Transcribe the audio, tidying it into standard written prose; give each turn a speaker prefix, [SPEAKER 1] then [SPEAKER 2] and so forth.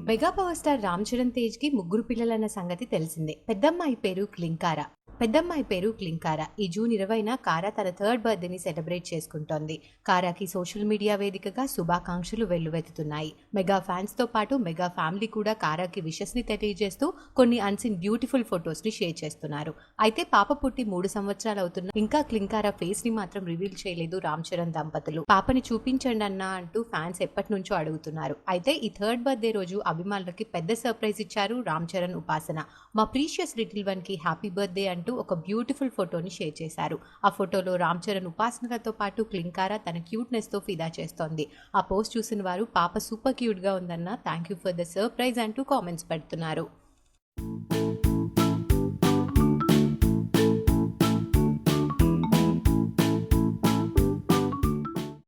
[SPEAKER 1] Mega power star Ram Charan Tej కి ముగ్గురు పిల్లలన్న సంగతి తెలిసిందే. పెద్దమ్మాయి పేరు క్లింకారా. ఈ జూన్ 20న కారా తన థర్డ్ బర్త్డేని సెలబ్రేట్ చేసుకుంటోంది. కారాకి సోషల్ మీడియా వేదికగా శుభాకాంక్షలు వెల్లువెత్తుతున్నాయి. మెగా ఫ్యాన్స్ తో పాటు మెగా ఫ్యామిలీ కూడా కారాకి విషెస్ ని తెలియజేస్తూ కొన్ని అన్సీన్ బ్యూటిఫుల్ ఫొటోస్ ని షేర్ చేస్తున్నారు. అయితే పాప పుట్టి 3 సంవత్సరాలు అవుతున్నా ఇంకా క్లింకారా ఫేస్ ని మాత్రం రివీల్ చేయలేదు రామ్ చరణ్ దంపతులు. పాపని చూపించండి అన్నా అంటూ ఫ్యాన్స్ ఎప్పటి నుంచో అడుగుతున్నారు. అయితే ఈ థర్డ్ బర్త్డే రోజు అభిమానులకి పెద్ద సర్ప్రైజ్ ఇచ్చారు రామ్ చరణ్ ఉపాసన. మా ప్రీషియస్ లిటిల్ వన్ కి హ్యాపీ బర్త్డే అంటూ ఒక బ్యూటిఫుల్ ఫోటోని షేర్ చేశారు. ఆ ఫోటోలో రామ్ చరణ్ ఉపాసనలతో పాటు క్లింకారా తన క్యూట్నెస్ తో ఫిదా చేస్తోంది. ఆ పోస్ట్ చూసిన వారు పాప సూపర్ క్యూట్ గా ఉందన్న, thank you for the surprise అంటూ కామెంట్స్ పెడుతున్నారు.